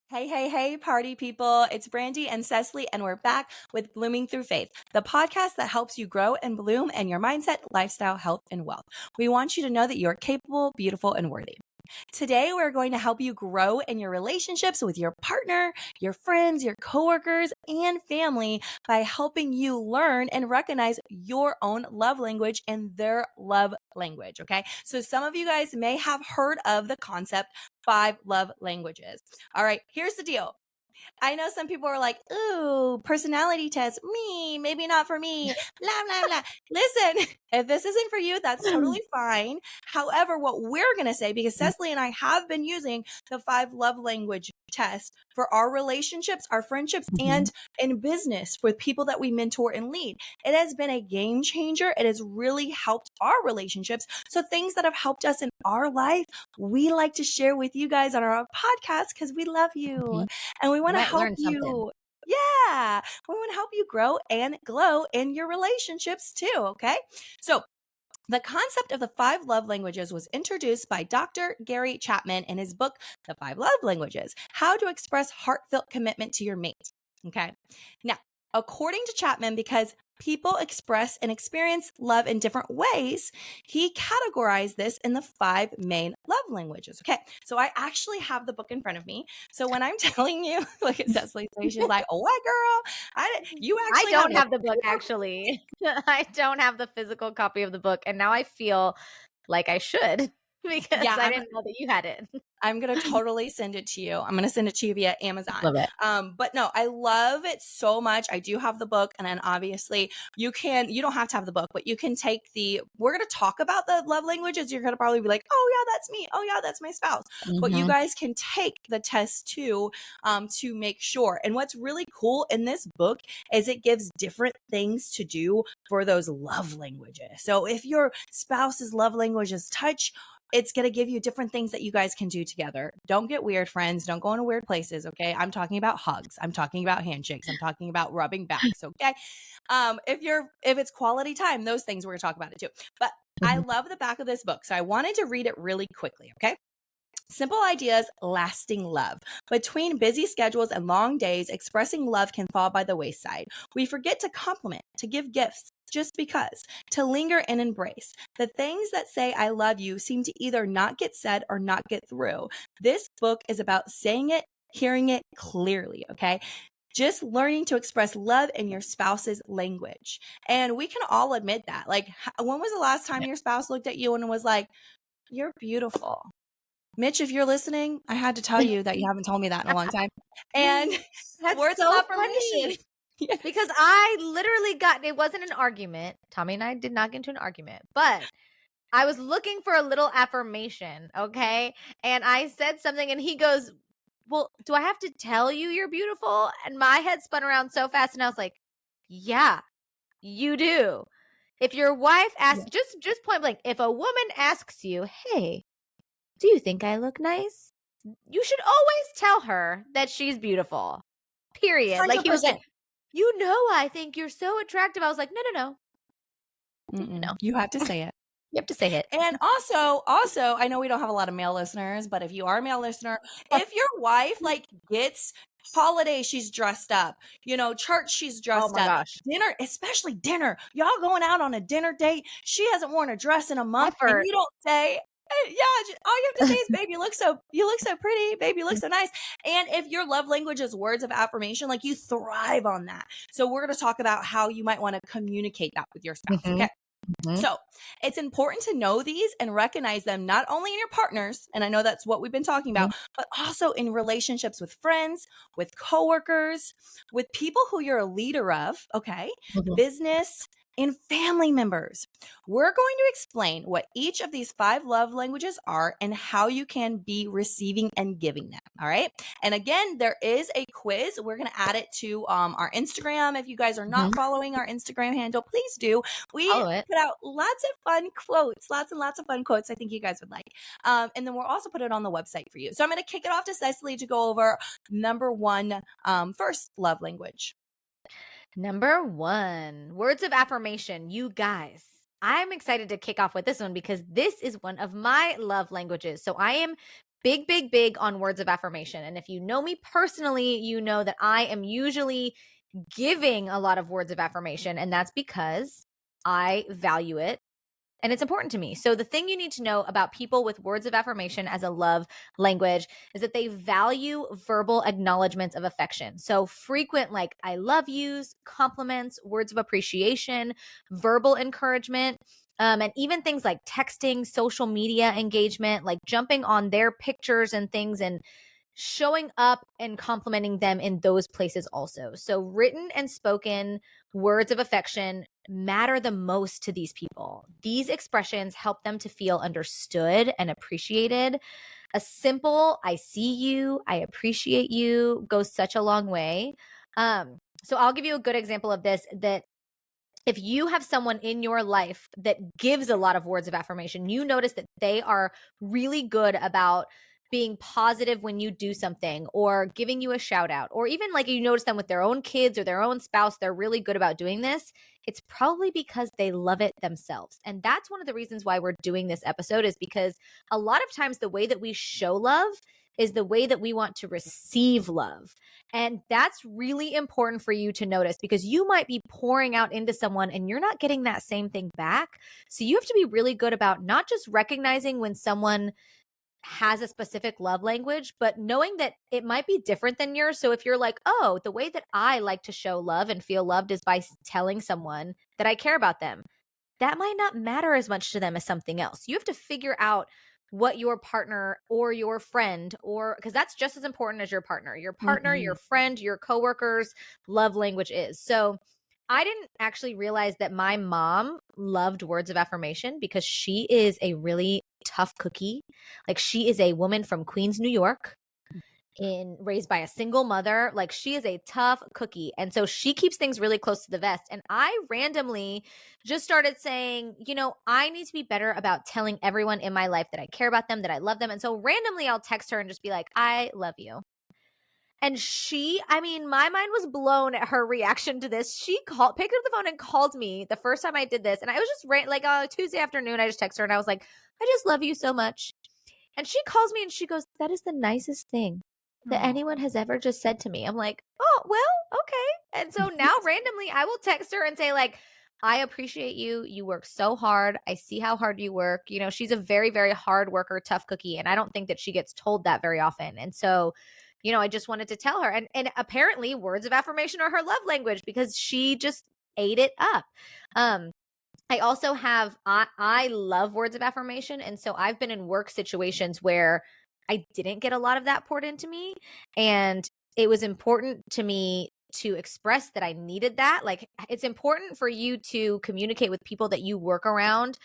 Hey, hey, hey, party people. It's Brandi and Cesley, and we're back with Blooming Through Faith, the podcast that helps you grow and bloom in your mindset, lifestyle, health, and wealth. We want you to know that you're capable, beautiful, and worthy. Today, we're going to help you grow in your relationships with your partner, your friends, your coworkers, and family by helping you learn and recognize your own love language and their love language. Okay. So some of you guys may have heard of the concept 5 love languages. All right. Here's the deal. I know some people are like, ooh, personality test, me, maybe not for me, blah, blah, blah. Listen, if this isn't for you, that's totally fine. However, what we're going to say, because Cecily and I have been using the 5 love language test for our relationships, our friendships, and in business with people that we mentor and lead, it has been a game changer. It has really helped our relationships. So things that have helped us in our life, we like to share with you guys on our podcast because we love you. And we want to Might help learn something. you. Yeah. We want to help you grow and glow in your relationships too. Okay. So, the concept of the 5 love languages was introduced by Dr. Gary Chapman in his book, The 5 Love Languages: How to Express Heartfelt Commitment to Your Mate. Okay. Now, according to Chapman, because people express and experience love in different ways, he categorized this in the 5 main love languages. Okay. So I actually have the book in front of me. So when I'm telling you, look at Cecily, she's like, oh, what girl? You I actually don't have have the book, actually. I don't have the physical copy of the book, and now I feel like I should because Yeah, I didn't know that you had it. I'm going to totally send it to you. I'm going to send it to you via Amazon. Love it. But no, I love it so much. I do have the book. And then obviously you don't have to have the book, but you can take we're going to talk about the love languages. You're going to probably be like, oh yeah, that's me. Oh yeah, that's my spouse. But you guys can take the test too, to make sure. And what's really cool in this book is it gives different things to do for those love languages. So if your spouse's love language is touch, it's going to give you different things that you guys can do together. Don't get weird, friends. Don't go into weird places. Okay. I'm talking about hugs. I'm talking about handshakes. I'm talking about rubbing backs. Okay. If it's quality time, those things we're going to talk about it too. But I love the back of this book. So I wanted to read it really quickly. Okay. Simple ideas, lasting love. Between busy schedules and long days, expressing love can fall by the wayside. We forget to compliment, to give gifts just because, to linger and embrace. The things that say I love you seem to either not get said or not get through. This book is about saying it, hearing it clearly, okay? Just learning to express love in your spouse's language. And we can all admit that. Like, when was the last time your spouse looked at you and was like, you're beautiful? Mitch, if you're listening, I had to tell you that you haven't told me that in a long time. And That's words so of affirmation. funny. Yes. Because I literally it wasn't an argument. Tommy and I did not get into an argument, but I was looking for a little affirmation. Okay. And I said something and he goes, well, do I have to tell you you're beautiful? And my head spun around so fast and I was like, yeah, you do. If your wife asks, just point blank, if a woman asks you, hey, do you think I look nice? You should always tell her that she's beautiful. Period. Like he was like, 100%. I think you're so attractive. I was like, no. No. You have to say it. You have to say it. And also, I know we don't have a lot of male listeners, but if you are a male listener, if your wife gets holiday, she's dressed up, church, she's dressed up, Gosh. dinner, especially dinner, y'all going out on a dinner date, she hasn't worn a dress in a month, and you don't say, all you have to say is, babe, you look so pretty, babe, you look so nice. And if your love language is words of affirmation, you thrive on that. So we're going to talk about how you might want to communicate that with your spouse. Okay. So it's important to know these and recognize them not only in your partners, and I know that's what we've been talking about, but also in relationships with friends, with coworkers, with people who you're a leader of, okay, business, and family members. We're going to explain what each of these 5 love languages are and how you can be receiving and giving them. All right. And again, there is a quiz. We're going to add it to our Instagram. If you guys are not following our Instagram handle, please do. We put out lots of fun quotes, lots and lots of fun quotes I think you guys would like. And then we'll also put it on the website for you. So I'm going to kick it off to Cecily to go over number 1, first love language. Number 1, words of affirmation. You guys, I'm excited to kick off with this one because this is one of my love languages. So I am big, big, big on words of affirmation. And if you know me personally, you know that I am usually giving a lot of words of affirmation. And that's because I value it and it's important to me. So the thing you need to know about people with words of affirmation as a love language is that they value verbal acknowledgments of affection. So frequent, like I love yous, compliments, words of appreciation, verbal encouragement. And even things like texting, social media engagement, like jumping on their pictures and things and showing up and complimenting them in those places also. So written and spoken words of affection matter the most to these people. These expressions help them to feel understood and appreciated. A simple I see you, I appreciate you goes such a long way. So I'll give you a good example of this, that if you have someone in your life that gives a lot of words of affirmation, you notice that they are really good about being positive when you do something or giving you a shout out, or even like you notice them with their own kids or their own spouse, they're really good about doing this. It's probably because they love it themselves. And that's one of the reasons why we're doing this episode, is because a lot of times the way that we show love is the way that we want to receive love. And that's really important for you to notice, because you might be pouring out into someone and you're not getting that same thing back. So you have to be really good about not just recognizing when someone has a specific love language, but knowing that it might be different than yours. So if you're like, oh, the way that I like to show love and feel loved is by telling someone that I care about them, that might not matter as much to them as something else. You have to figure out what your partner or your friend, or because that's just as important as your partner, your friend, your coworkers' love language is. So I didn't actually realize that my mom loved words of affirmation because she is a really tough cookie. Like, she is a woman from Queens, New York, raised by a single mother. Like, she is a tough cookie. And so she keeps things really close to the vest. And I randomly just started saying, I need to be better about telling everyone in my life that I care about them, that I love them. And so randomly I'll text her and just be like, I love you. And my mind was blown at her reaction to this. She picked up the phone and called me the first time I did this. And I was just like on a Tuesday afternoon, I just texted her and I was like, I just love you so much. And she calls me and she goes, that is the nicest thing that anyone has ever just said to me. I'm like, oh, well, okay. And so now randomly I will text her and say, like, I appreciate you. You work so hard. I see how hard you work. She's a very, very hard worker, tough cookie. And I don't think that she gets told that very often. And so, I just wanted to tell her. And apparently words of affirmation are her love language, because she just ate it up. I also have, I love words of affirmation. And so I've been in work situations where I didn't get a lot of that poured into me. And it was important to me to express that I needed that. Like, it's important for you to communicate with people that you work around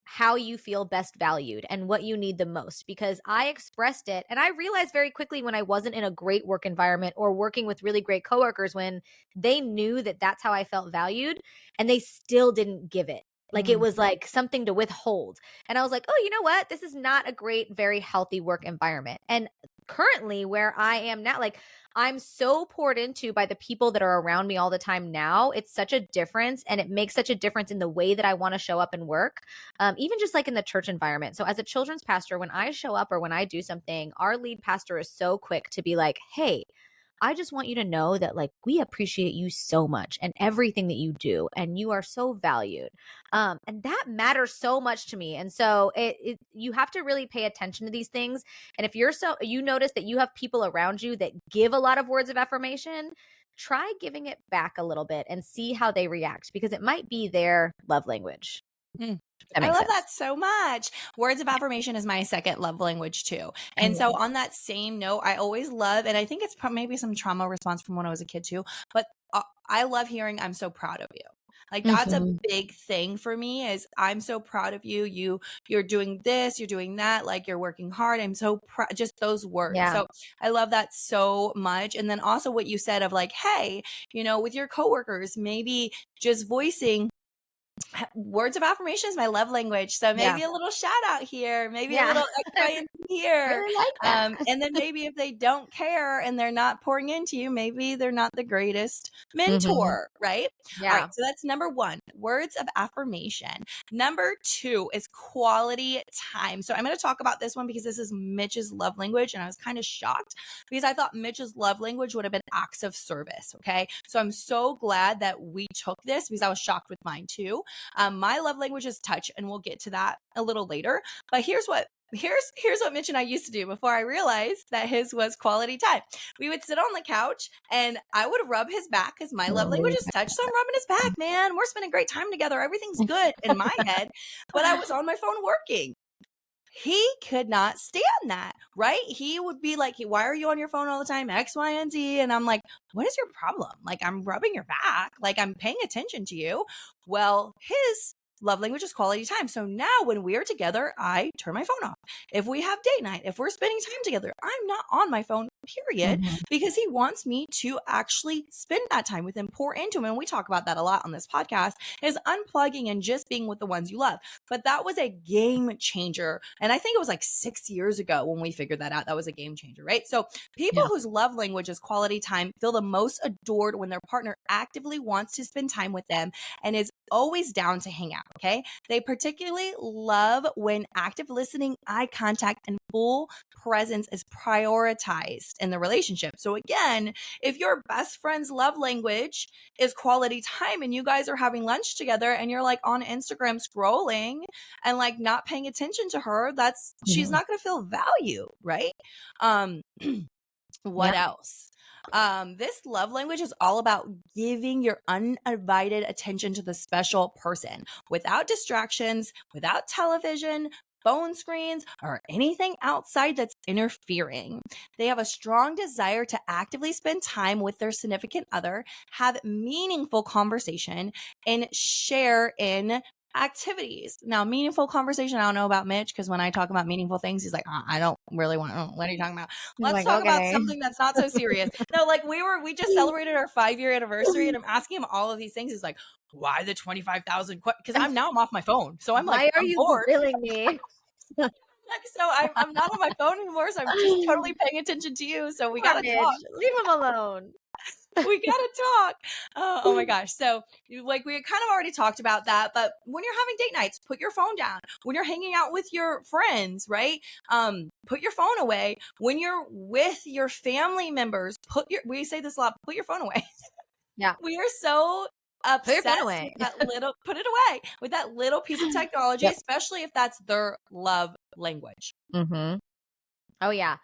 how you feel best valued and what you need the most, because I expressed it. And I realized very quickly when I wasn't in a great work environment or working with really great coworkers, when they knew that that's how I felt valued and they still didn't give it. Like, it was like something to withhold. And I was like, oh, you know what? This is not a great, very healthy work environment. And currently where I am now, like, I'm so poured into by the people that are around me all the time now. It's such a difference, and it makes such a difference in the way that I want to show up and work, even just like in the church environment. So as a children's pastor, when I show up or when I do something, our lead pastor is so quick to be like, hey, I just want you to know that, like, we appreciate you so much and everything that you do, and you are so valued. And that matters so much to me. And so you have to really pay attention to these things. And if you notice that you have people around you that give a lot of words of affirmation, try giving it back a little bit and see how they react, because it might be their love language. I love that so much. Words of affirmation is my second love language too. And so on that same note, I always love, and I think it's maybe some trauma response from when I was a kid too, but I love hearing, I'm so proud of you. Like, that's a big thing for me, is I'm so proud of you. You're doing this, you're doing that, like, you're working hard. I'm so proud, just those words. Yeah. So I love that so much. And then also what you said of like, hey, with your coworkers, maybe just voicing, Words of affirmation is my love language. So Yeah. maybe a little shout out here, maybe a Yeah. little extra here. Really like that. And then maybe if they don't care and they're not pouring into you, maybe they're not the greatest mentor, right? All right. Yeah. So that's number one, words of affirmation. Number two is quality time. So I'm going to talk about this one because this is Mitch's love language. And I was kind of shocked because I thought Mitch's love language would have been acts of service. Okay. So I'm so glad that we took this because I was shocked with mine too. My love language is touch, and we'll get to that a little later. But here's what Mitch and I used to do before I realized that his was quality time. We would sit on the couch and I would rub his back because my love language is touch. So I'm rubbing his back, man. We're spending great time together. Everything's good in my head. But I was on my phone working. He could not stand that, right? He would be like, why are you on your phone all the time? X, Y, and Z. And I'm like, what is your problem? Like, I'm rubbing your back. Like, I'm paying attention to you. Well, his love language is quality time. So now when we're together, I turn my phone off. If we have date night, if we're spending time together, I'm not on my phone, period, because he wants me to actually spend that time with him, pour into him. And we talk about that a lot on this podcast, is unplugging and just being with the ones you love. But that was a game changer. And I think it was like 6 years ago when we figured that out. That was a game changer, right? So people whose love language is quality time feel the most adored when their partner actively wants to spend time with them and is always down to hang out. Okay. They particularly love when active listening, eye contact, and full presence is prioritized in the relationship. So again, if your best friend's love language is quality time and you guys are having lunch together and you're like on Instagram scrolling and like not paying attention to her, she's not going to feel value, right? What else? This love language is all about giving your undivided attention to the special person without distractions, without television, phone screens, or anything outside that's interfering. They have a strong desire to actively spend time with their significant other, have meaningful conversation, and share in activities. Now, meaningful conversation, I don't know about Mitch, because when I talk about meaningful things, he's like, I don't really want to, what are you talking about? Let's talk about something that's not so serious. No, like we just celebrated our 5-year anniversary and I'm asking him all of these things. He's like, why the 25,000? Because I'm off my phone. So I'm like, Why are I'm you bored. grilling me? So I'm not on my phone anymore. So I'm just totally paying attention to you. So we got to talk. Leave him alone. We gotta talk. Oh my gosh. So like we kind of already talked about that, but when you're having date nights, put your phone down. When you're hanging out with your friends, right? Put your phone away. When you're with your family members, we say this a lot, put your phone away. Yeah. We are so obsessed away. with that little, put it away with that little piece of technology, especially if that's their love language. Oh yeah,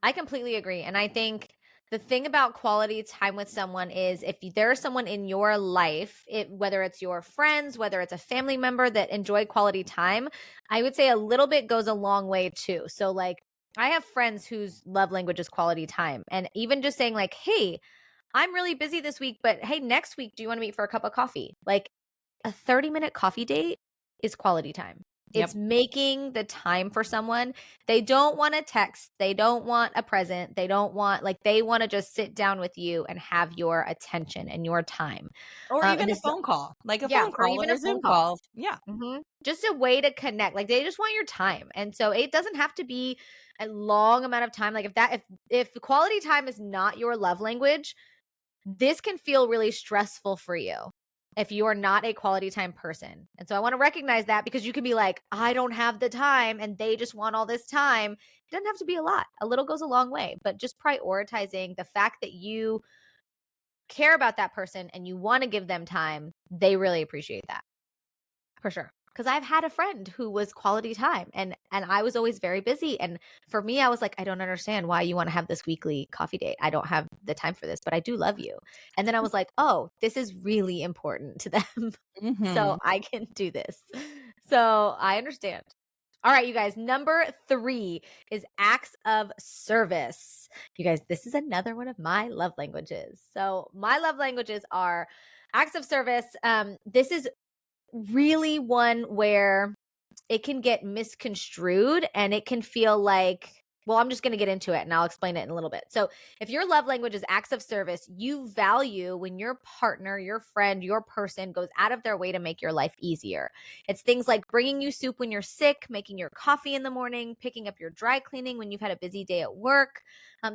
I completely agree. And I think the thing about quality time with someone is if there's someone in your life, whether it's your friends, whether it's a family member that enjoy quality time, I would say a little bit goes a long way too. So like I have friends whose love language is quality time. And even just saying like, hey, I'm really busy this week, but hey, next week, do you want to meet for a cup of coffee? Like a 30-minute coffee date is quality time. It's making the time for someone. They don't want a text. They don't want a present. They want to just sit down with you and have your attention and your time. Or even a phone call, like a phone call or even a Zoom call. Yeah. Just a way to connect. Like they just want your time. And so it doesn't have to be a long amount of time. Like if quality time is not your love language, this can feel really stressful for you if you are not a quality time person. And so I want to recognize that because you can be like, I don't have the time and they just want all this time. It doesn't have to be a lot. A little goes a long way, but just prioritizing the fact that you care about that person and you want to give them time, they really appreciate that. For sure. Because I've had a friend who was quality time and I was always very busy. And for me, I was like, I don't understand why you want to have this weekly coffee date. I don't have the time for this, but I do love you. And then I was like, oh, this is really important to them. So I can do this. So I understand. All right, you guys. Number 3 is acts of service. You guys, this is another one of my love languages. So my love languages are acts of service. This is really one where it can get misconstrued and it can feel like well, I'm just going to get into it and I'll explain it in a little bit. So, if your love language is acts of service, you value when your partner, your friend, your person goes out of their way to make your life easier. It's things like bringing you soup when you're sick, making your coffee in the morning, picking up your dry cleaning when you've had a busy day at work.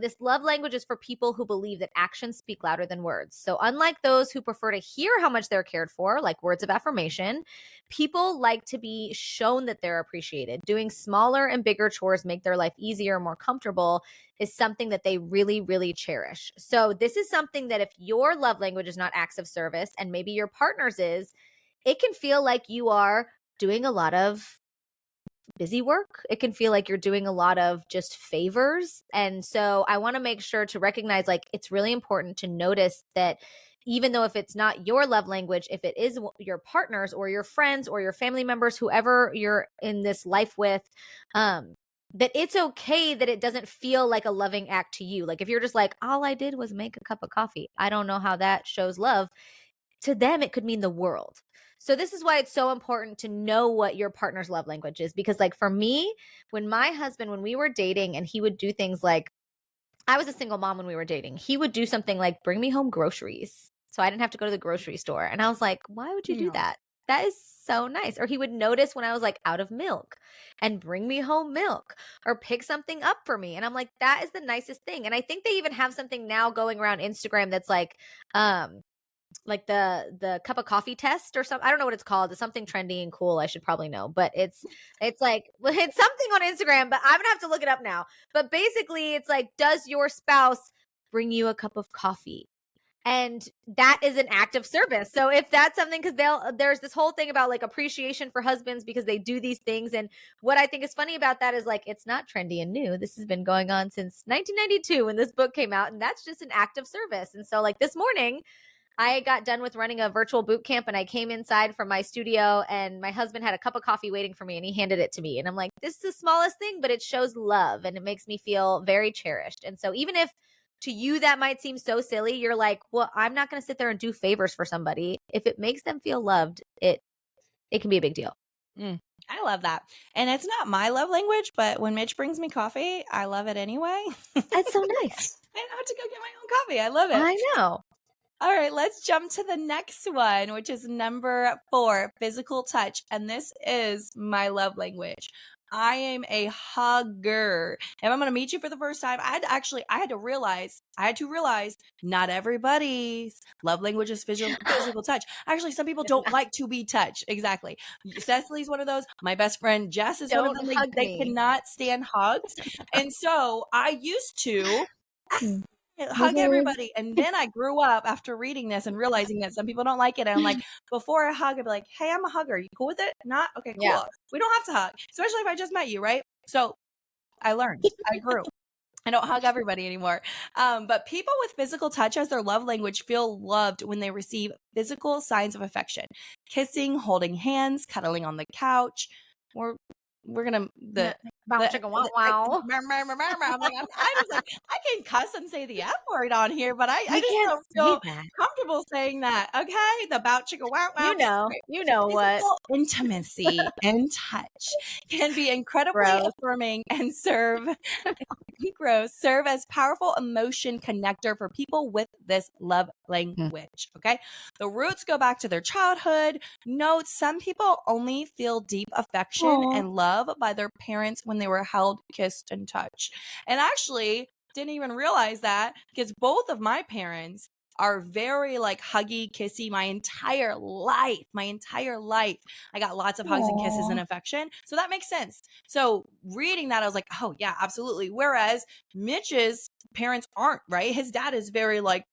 This love language is for people who believe that actions speak louder than words. So, unlike those who prefer to hear how much they're cared for, like words of affirmation, people like to be shown that they're appreciated. Doing smaller and bigger chores make their life easier, more comfortable, is something that they really, really cherish. So, this is something that if your love language is not acts of service and maybe your partner's is, it can feel like you are doing a lot of busy work. It can feel like you're doing a lot of just favors. And so I want to make sure to recognize, like, it's really important to notice that even though if it's not your love language, if it is your partner's or your friends or your family members, whoever you're in this life with, that it's okay that it doesn't feel like a loving act to you. Like if you're just like, all I did was make a cup of coffee, I don't know how that shows love. To them, it could mean the world. So this is why it's so important to know what your partner's love language is. Because like for me, when my husband, when we were dating and he would do things like, I was a single mom when we were dating, he would do something like bring me home groceries so I didn't have to go to the grocery store. And I was like, why would you do that? That is so nice. Or he would notice when I was like out of milk and bring me home milk or pick something up for me. And I'm like, that is the nicest thing. And I think they even have something now going around Instagram that's like the cup of coffee test or something. I don't know what it's called. It's something trendy and cool. I should probably know, but it's like, it's something on Instagram, but I'm gonna have to look it up now. But basically it's like, does your spouse bring you a cup of coffee? And that is an act of service. So if that's something, because there's this whole thing about like appreciation for husbands because they do these things. And what I think is funny about that is like, it's not trendy and new. This has been going on since 1992 when this book came out. And that's just an act of service. And so like this morning, I got done with running a virtual boot camp and I came inside from my studio and my husband had a cup of coffee waiting for me and he handed it to me. And I'm like, this is the smallest thing, but it shows love and it makes me feel very cherished. And so even if to you that might seem so silly, you're like, well, I'm not going to sit there and do favors for somebody. If it makes them feel loved, it can be a big deal. I love that. And it's not my love language, but when Mitch brings me coffee, I love it anyway. That's so nice. I don't have to go get my own coffee. I love it. I know. All right, let's jump to the next one, which is number 4, physical touch. And this is my love language. I am a hugger. If I'm going to meet you for the first time, I had to realize not everybody's love language is physical touch. Actually, some people don't like to be touched. Exactly. Cecily's one of those. My best friend Jess is one of them. They cannot stand hugs. And so I used to hug everybody. And then I grew up after reading this and realizing that some people don't like it. And I'm like, before I hug, I'd be like, hey, I'm a hugger. You cool with it? Not? Okay, cool. Yeah. We don't have to hug, especially if I just met you, right? So I learned. I grew. I don't hug everybody anymore. But people with physical touch as their love language feel loved when they receive physical signs of affection. Kissing, holding hands, cuddling on the couch. We're gonna wow. I'm like, I was like, I can cuss and say the F word on here, but I just don't feel comfortable saying that. Okay, the bout chicka wow wow. You know what? Intimacy and touch can be incredibly affirming and serve as powerful emotion connector for people with this love language. Okay, the roots go back to their childhood. Note some people only feel deep affection and love by their parents when they were held, kissed, and touched. And actually didn't even realize that because both of my parents are very like huggy, kissy my entire life. I got lots of hugs and kisses and affection. So that makes sense. So reading that, I was like, oh yeah, absolutely. Whereas Mitch's parents aren't, right? His dad is very like,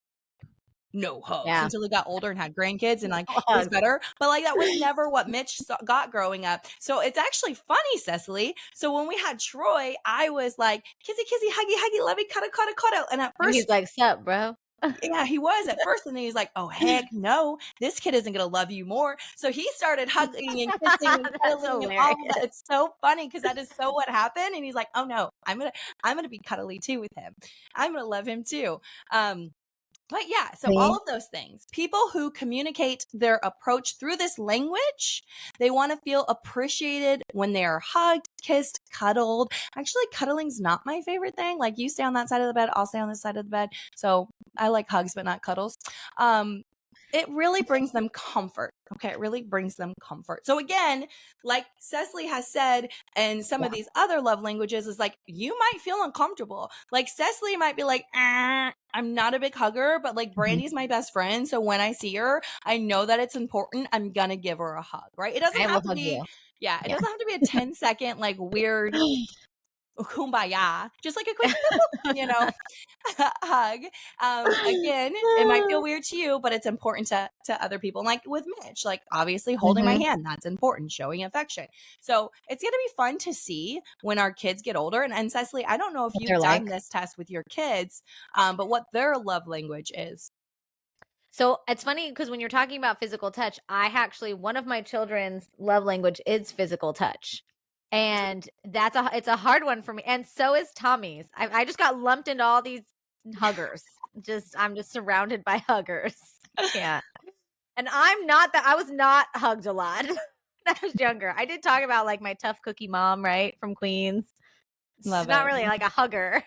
no hugs until he got older and had grandkids and like it was better. But like that was never what Mitch got growing up. So it's actually funny, Cecily. So when we had Troy, I was like, kissy, kissy, huggy, huggy, lovey, cuddle. And at first he's like, sup, bro? Yeah, he was at first. And then he's like, oh, heck no, this kid isn't going to love you more. So he started hugging and kissing and cuddling and all of that. It's so funny because that is so what happened. And he's like, oh no, I'm going to be cuddly too with him. I'm going to love him too. But yeah, so See? all of those things. People who communicate their approach through this language, they want to feel appreciated when they are hugged, kissed, cuddled. Actually, cuddling's not my favorite thing. Like, you stay on that side of the bed, I'll stay on this side of the bed. So I like hugs, but not cuddles. It really brings them comfort. Okay, it really brings them comfort. So again, like Cecily has said, and some of these other love languages is like, you might feel uncomfortable. Like Cecily might be like, I'm not a big hugger, but like Brandy's my best friend. So when I see her, I know that it's important. I'm gonna give her a hug, right? It doesn't I have will to hug be, you. it doesn't have to be a 10-second like weird kumbaya, just like a quick hug. Again, it might feel weird to you, but it's important to other people. Like with Mitch, like obviously holding my hand, that's important, showing affection. So it's gonna be fun to see when our kids get older. And Cecily, I don't know if What you've they're done like. this test with your kids, but what their love language is. So it's funny because when you're talking about physical touch, one of my children's love language is physical touch. And it's a hard one for me. And so is Tommy's. I just got lumped into all these huggers. I'm just surrounded by huggers. I can't. And I was not hugged a lot when I was younger. I did talk about like my tough cookie mom, right? From Queens. She's Love not it. really like a hugger.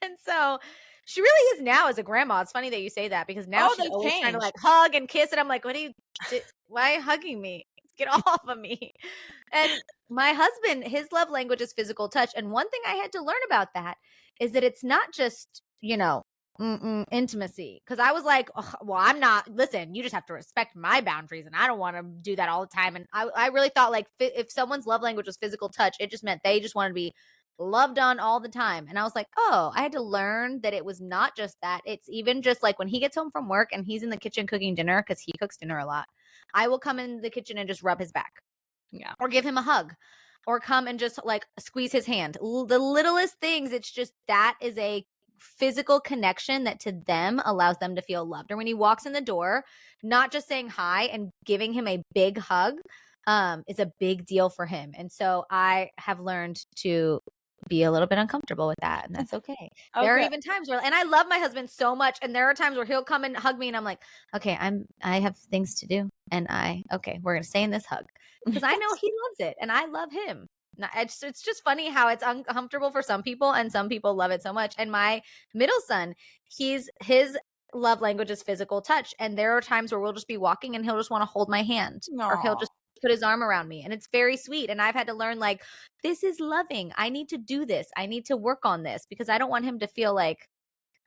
And so she really is now as a grandma. It's funny that you say that because now she's They've always trying to like changed. hug and kiss. And I'm like, why are you hugging me? Get off of me. And my husband, his love language is physical touch. And one thing I had to learn about that is that it's not just, intimacy. Cause I was like, well, listen, you just have to respect my boundaries and I don't want to do that all the time. And I really thought like if someone's love language was physical touch, it just meant they just want to be loved on all the time. And I was like, oh, I had to learn that it was not just that. It's even just like when he gets home from work and he's in the kitchen cooking dinner, because he cooks dinner a lot, I will come in the kitchen and just rub his back. Yeah. Or give him a hug. Or come and just like squeeze his hand. The littlest things, it's just that is a physical connection that to them allows them to feel loved. Or when he walks in the door, not just saying hi and giving him a big hug is a big deal for him. And so I have learned to be a little bit uncomfortable with that, and that's okay. There are even times where, and I love my husband so much, and there are times where he'll come and hug me and I'm like, okay, I have things to do, and we're gonna stay in this hug because I know he loves it and I love him. It's just funny how it's uncomfortable for some people and some people love it so much. And my middle son, his love language is physical touch, and there are times where we'll just be walking and he'll just want to hold my hand. Or he'll just put his arm around me, and it's very sweet. And I've had to learn like, this is loving. I need to do this. I need to work on this because I don't want him to feel like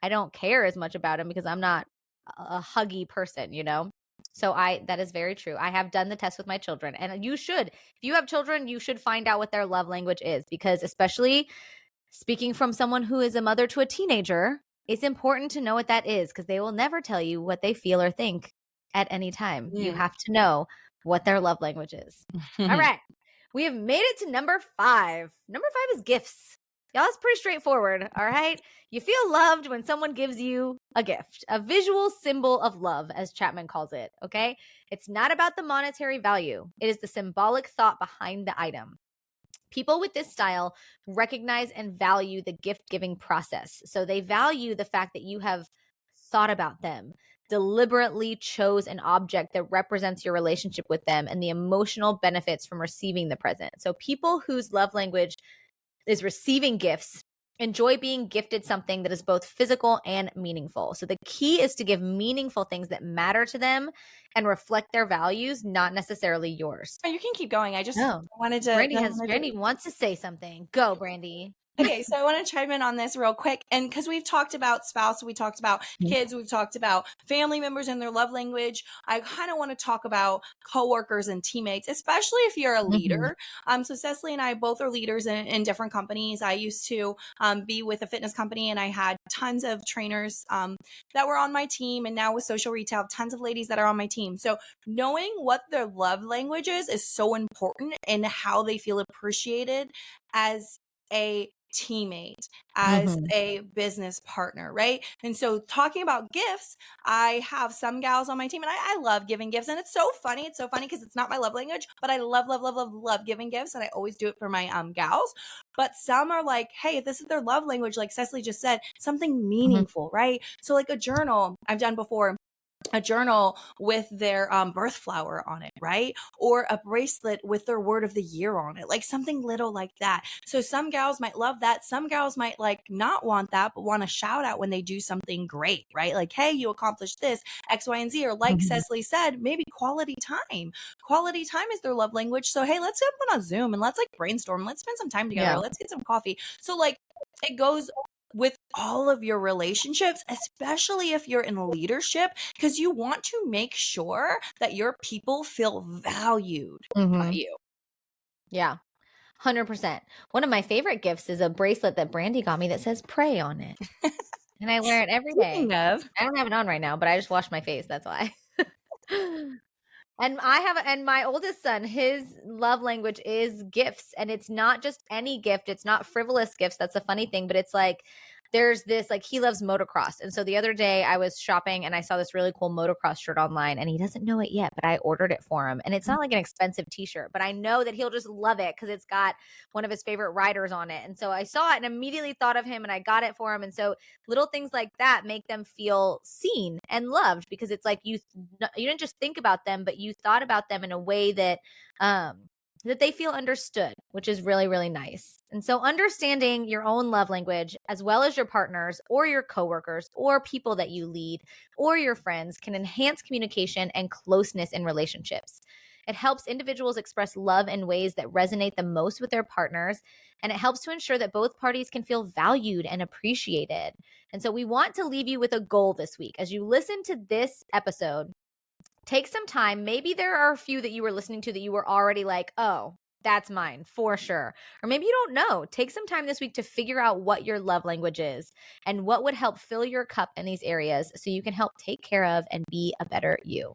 I don't care as much about him because I'm not a huggy person, So that is very true. I have done the test with my children, and you should. If you have children, you should find out what their love language is, because especially speaking from someone who is a mother to a teenager, it's important to know what that is, because they will never tell you what they feel or think at any time. You have to know what their love language is. All right. We have made it to number 5. Number 5 is gifts. Y'all, it's pretty straightforward. All right. You feel loved when someone gives you a gift, a visual symbol of love, as Chapman calls it. Okay. It's not about the monetary value. It is the symbolic thought behind the item. People with this style recognize and value the gift-giving process. So they value the fact that you have thought about them, deliberately chose an object that represents your relationship with them, and the emotional benefits from receiving the present. So people whose love language is receiving gifts enjoy being gifted something that is both physical and meaningful. So the key is to give meaningful things that matter to them and reflect their values, not necessarily yours. Oh, you can keep going. I just No. wanted to. Brandi wants to say something. Go, Brandi. Okay, so I want to chime in on this real quick. And because we've talked about spouse, we talked about kids, we've talked about family members and their love language, I kind of want to talk about coworkers and teammates, especially if you're a leader. So Cecily and I both are leaders in different companies. I used to be with a fitness company, and I had tons of trainers that were on my team. And now with social retail, tons of ladies that are on my team. So knowing what their love language is so important, and how they feel appreciated as a teammate, as a business partner, right? And so talking about gifts, I have some gals on my team and I love giving gifts. And it's so funny. It's so funny because it's not my love language, but I love giving gifts. And I always do it for my gals. But some are like, hey, if this is their love language, like Cecily just said, something meaningful, right? So like a journal I've done before, a journal with their birth flower on it, right? Or a bracelet with their word of the year on it, like something little like that. So some gals might love that. Some gals might like not want that, but want a shout out when they do something great, right? Like, hey, you accomplished this, X, Y, and Z. Or like Cecily said, maybe quality time. Quality time is their love language. So, hey, let's jump on Zoom and let's like brainstorm. Let's spend some time together. Yeah. Let's get some coffee. So like it goes with all of your relationships, especially if you're in leadership, because you want to make sure that your people feel valued by you. Yeah. 100%. One of my favorite gifts is a bracelet that Brandi got me that says pray on it. And I wear it every day. Speaking of, I don't have it on right now, but I just washed my face. That's why. And and my oldest son, his love language is gifts. And it's not just any gift. It's not frivolous gifts. That's a funny thing, but it's like, there's this, like, he loves motocross. And so the other day I was shopping and I saw this really cool motocross shirt online, and he doesn't know it yet, but I ordered it for him. And it's not like an expensive t-shirt, but I know that he'll just love it because it's got one of his favorite riders on it. And so I saw it and immediately thought of him and I got it for him. And so little things like that make them feel seen and loved, because it's like you didn't just think about them, but you thought about them in a way that that they feel understood, which is really, really nice. And so understanding your own love language, as well as your partners or your coworkers or people that you lead or your friends, can enhance communication and closeness in relationships. It helps individuals express love in ways that resonate the most with their partners, and it helps to ensure that both parties can feel valued and appreciated. And so we want to leave you with a goal this week. As you listen to this episode, take some time. Maybe there are a few that you were listening to that you were already like, oh, that's mine for sure. Or maybe you don't know. Take some time this week to figure out what your love language is and what would help fill your cup in these areas so you can help take care of and be a better you.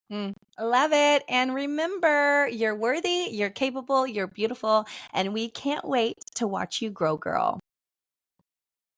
Love it. And remember, you're worthy, you're capable, you're beautiful, and we can't wait to watch you grow, girl.